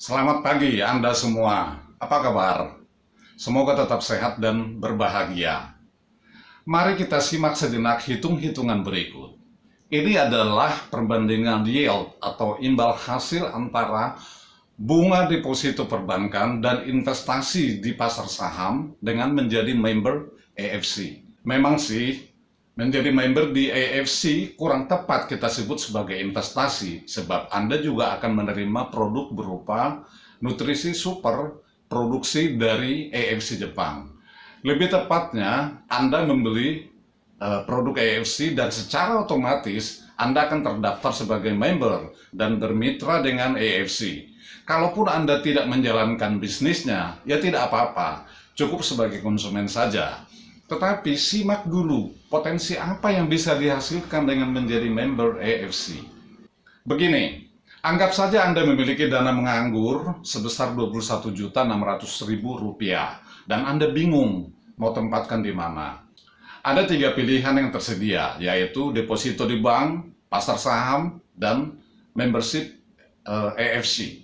Selamat pagi Anda semua. Apa kabar? Semoga tetap sehat dan berbahagia. Mari kita simak sejenak hitung-hitungan berikut. Ini adalah perbandingan yield atau imbal hasil antara bunga deposito perbankan dan investasi di pasar saham dengan menjadi member AFC. Memang sih, menjadi member di AFC kurang tepat kita sebut sebagai investasi, sebab Anda juga akan menerima produk berupa nutrisi super produksi dari AFC Jepang. Lebih tepatnya, Anda membeli produk AFC dan secara otomatis Anda akan terdaftar sebagai member dan bermitra dengan AFC. Kalaupun Anda tidak menjalankan bisnisnya, ya tidak apa-apa, cukup sebagai konsumen saja. Tetapi simak dulu potensi apa yang bisa dihasilkan dengan menjadi member AFC. Begini, anggap saja Anda memiliki dana menganggur sebesar Rp21.600.000 dan Anda bingung mau tempatkan di mana. Ada 3 pilihan yang tersedia, yaitu deposito di bank, pasar saham, dan membership AFC.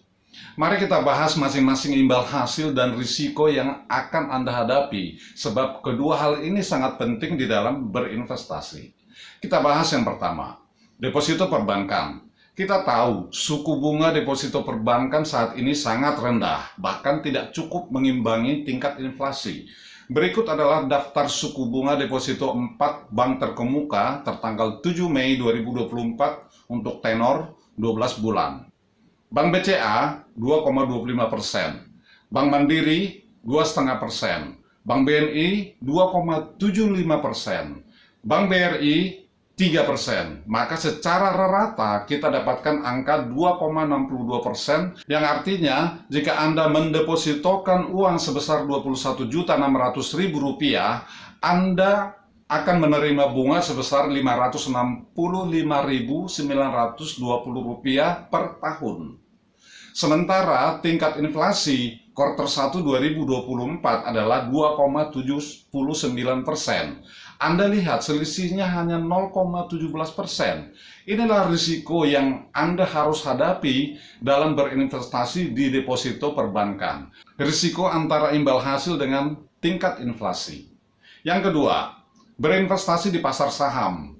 Mari kita bahas masing-masing imbal hasil dan risiko yang akan Anda hadapi, sebab kedua hal ini sangat penting di dalam berinvestasi. Kita bahas yang pertama, deposito perbankan. Kita tahu suku bunga deposito perbankan saat ini sangat rendah, bahkan tidak cukup mengimbangi tingkat inflasi. Berikut adalah daftar suku bunga deposito 4 bank terkemuka tertanggal 7 Mei 2024 untuk tenor 12 bulan. Bank BCA 2,25%, Bank Mandiri 2,5%, Bank BNI 2,75%, Bank BRI 3%. Maka secara rata kita dapatkan angka 2,62%, yang artinya jika Anda mendepositokan uang sebesar Rp21.600.000, Anda akan menerima bunga sebesar Rp565.920 per tahun. Sementara tingkat inflasi kuartal 1 2024 adalah 2,79%. Anda lihat selisihnya hanya 0,17%. Inilah risiko yang Anda harus hadapi dalam berinvestasi di deposito perbankan. Risiko antara imbal hasil dengan tingkat inflasi. Yang kedua, berinvestasi di pasar saham.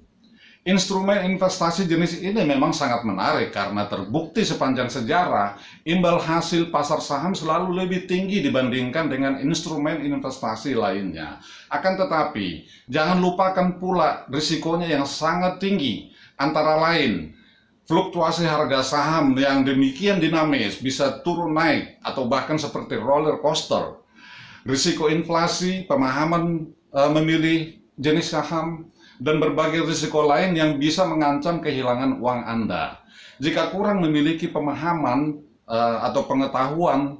Instrumen investasi jenis ini memang sangat menarik karena terbukti sepanjang sejarah imbal hasil pasar saham selalu lebih tinggi dibandingkan dengan instrumen investasi lainnya. Akan tetapi, jangan lupakan pula risikonya yang sangat tinggi, antara lain fluktuasi harga saham yang demikian dinamis, bisa turun naik atau bahkan seperti roller coaster. Risiko inflasi, pemahaman memilih jenis saham, dan berbagai risiko lain yang bisa mengancam kehilangan uang Anda. Jika kurang memiliki pemahaman atau pengetahuan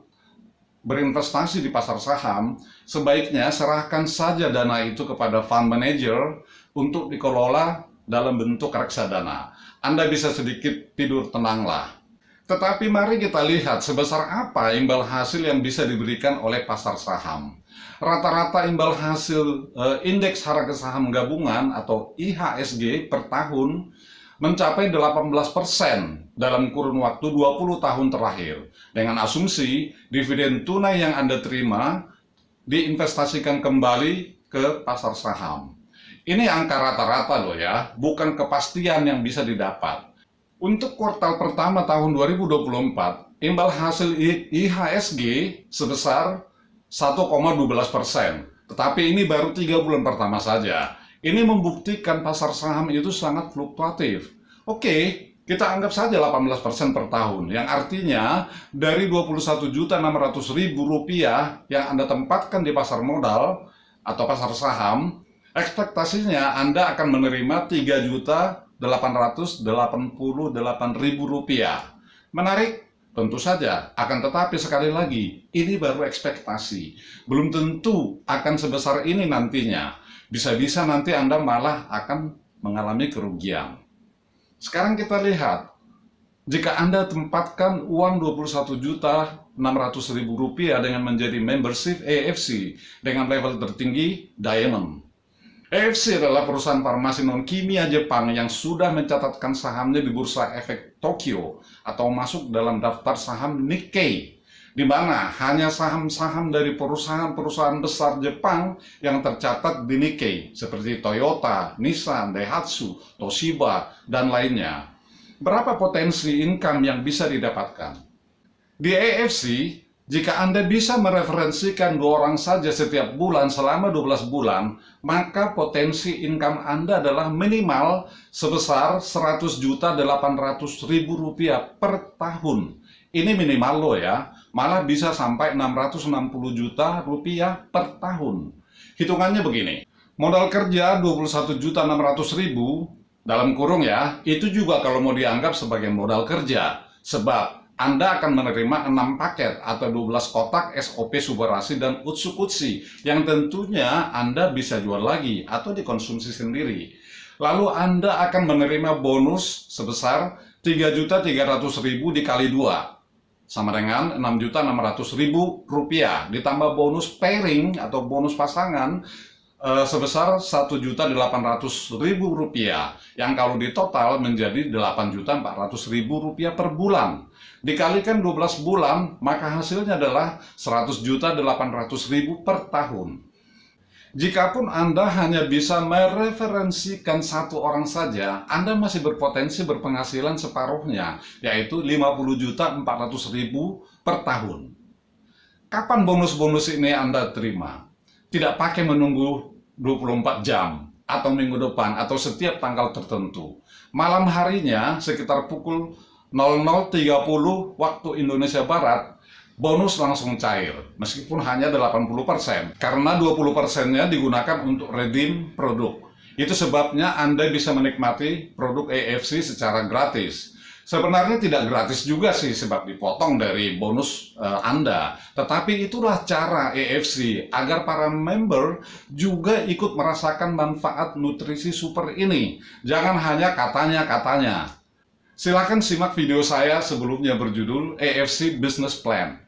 berinvestasi di pasar saham, sebaiknya serahkan saja dana itu kepada fund manager untuk dikelola dalam bentuk reksadana. Anda bisa sedikit tidur tenanglah. Tetapi mari kita lihat sebesar apa imbal hasil yang bisa diberikan oleh pasar saham. Rata-rata imbal hasil indeks harga saham gabungan atau IHSG per tahun mencapai 18% dalam kurun waktu 20 tahun terakhir. Dengan asumsi dividen tunai yang Anda terima diinvestasikan kembali ke pasar saham. Ini angka rata-rata loh ya, bukan kepastian yang bisa didapat. Untuk kuartal pertama tahun 2024, imbal hasil IHSG sebesar 1,12%. Tetapi ini baru 3 bulan pertama saja. Ini membuktikan pasar saham itu sangat fluktuatif. Oke, kita anggap saja 18% per tahun, yang artinya dari Rp21.600.000 yang Anda tempatkan di pasar modal atau pasar saham, ekspektasinya Anda akan menerima Rp3.888.000. Menarik? Tentu saja, akan tetapi sekali lagi, ini baru ekspektasi. Belum tentu akan sebesar ini nantinya. Bisa-bisa nanti Anda malah akan mengalami kerugian. Sekarang kita lihat, jika Anda tempatkan uang Rp21.600.000 dengan menjadi membership AFC dengan level tertinggi Diamond. AFC adalah perusahaan farmasi non-kimia Jepang yang sudah mencatatkan sahamnya di Bursa Efek Tokyo atau masuk dalam daftar saham Nikkei, di mana hanya saham-saham dari perusahaan-perusahaan besar Jepang yang tercatat di Nikkei, seperti Toyota, Nissan, Daihatsu, Toshiba, dan lainnya. Berapa potensi income yang bisa didapatkan? Di AFC, jika Anda bisa mereferensikan 2 orang saja setiap bulan selama 12 bulan, maka potensi income Anda adalah minimal sebesar Rp100.800.000 per tahun. Ini minimal loh ya, malah bisa sampai Rp660 juta per tahun. Hitungannya begini, modal kerja Rp21.600.000 dalam kurung ya, itu juga kalau mau dianggap sebagai modal kerja, sebab Anda akan menerima 6 paket atau 12 kotak SOP Subarasi dan Utsukutsu yang tentunya Anda bisa jual lagi atau dikonsumsi sendiri. Lalu Anda akan menerima bonus sebesar Rp3.300.000 dikali 2 sama dengan Rp6.600.000 ditambah bonus pairing atau bonus pasangan sebesar Rp1.800.000 yang kalau ditotal menjadi Rp8.400.000 per bulan. Dikalikan 12 bulan, maka hasilnya adalah Rp100.800.000 per tahun. Jikapun Anda hanya bisa mereferensikan 1 orang saja, Anda masih berpotensi berpenghasilan separuhnya, yaitu Rp50.400.000 per tahun. Kapan bonus-bonus ini Anda terima? Tidak pakai menunggu 24 jam, atau minggu depan, atau setiap tanggal tertentu. Malam harinya, sekitar pukul 00.30 waktu Indonesia Barat, bonus langsung cair, meskipun hanya 80%, karena 20%-nya digunakan untuk redeem produk. Itu sebabnya Anda bisa menikmati produk AFC secara gratis. Sebenarnya tidak gratis juga sih, sebab dipotong dari bonus Anda. Tetapi itulah cara AFC agar para member juga ikut merasakan manfaat nutrisi super ini. Jangan hanya katanya-katanya. Silakan simak video saya sebelumnya berjudul AFC Business Plan.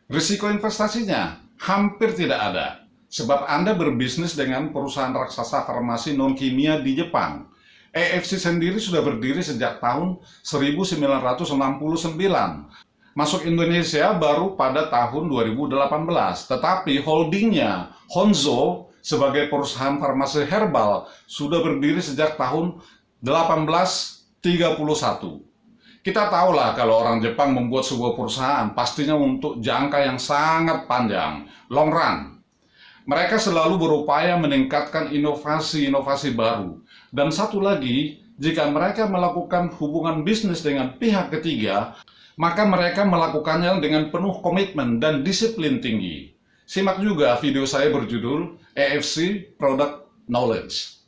Risiko investasinya hampir tidak ada, sebab Anda berbisnis dengan perusahaan raksasa farmasi non-kimia di Jepang. AFC sendiri sudah berdiri sejak tahun 1969. Masuk Indonesia baru pada tahun 2018, tetapi holdingnya Honzo sebagai perusahaan farmasi herbal sudah berdiri sejak tahun 1831. Kita tahulah kalau orang Jepang membuat sebuah perusahaan pastinya untuk jangka yang sangat panjang, long run. Mereka selalu berupaya meningkatkan inovasi-inovasi baru. Dan satu lagi, jika mereka melakukan hubungan bisnis dengan pihak ketiga, maka mereka melakukannya dengan penuh komitmen dan disiplin tinggi. Simak juga video saya berjudul AFC Product Knowledge.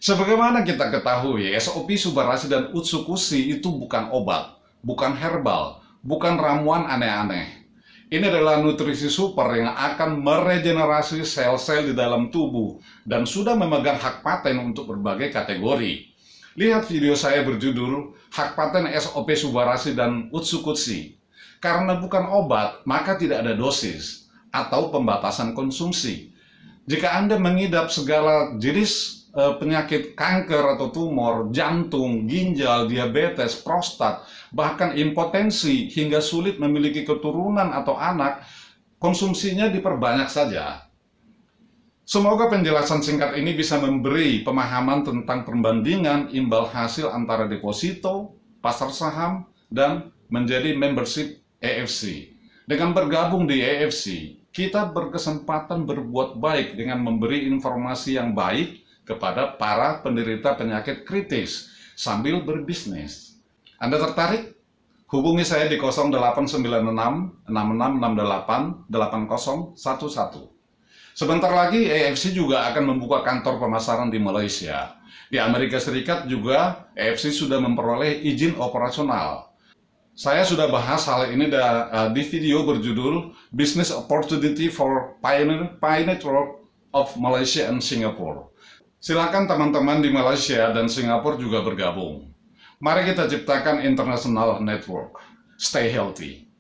Sebagaimana kita ketahui, SOP Subarasi dan Utsukutsu itu bukan obat, bukan herbal, bukan ramuan aneh-aneh. Ini adalah nutrisi super yang akan meregenerasi sel-sel di dalam tubuh dan sudah memegang hak paten untuk berbagai kategori. Lihat video saya berjudul Hak Paten SOP Subarasi dan Utsukutsu. Karena bukan obat, maka tidak ada dosis atau pembatasan konsumsi. Jika Anda mengidap segala jenis penyakit kanker atau tumor, jantung, ginjal, diabetes, prostat, bahkan impotensi hingga sulit memiliki keturunan atau anak, konsumsinya diperbanyak saja. Semoga penjelasan singkat ini bisa memberi pemahaman tentang perbandingan imbal hasil antara deposito, pasar saham, dan menjadi membership AFC. Dengan bergabung di AFC, kita berkesempatan berbuat baik dengan memberi informasi yang baik kepada para penderita penyakit kritis sambil berbisnis. Anda tertarik? Hubungi saya di 0896 6668 8011. Sebentar lagi AFC juga akan membuka kantor pemasaran di Malaysia. Di Amerika Serikat juga AFC sudah memperoleh izin operasional. Saya sudah bahas hal ini di video berjudul Business Opportunity for Pioneer Network of Malaysia and Singapore. Silakan teman-teman di Malaysia dan Singapura juga bergabung. Mari kita ciptakan international network. Stay healthy.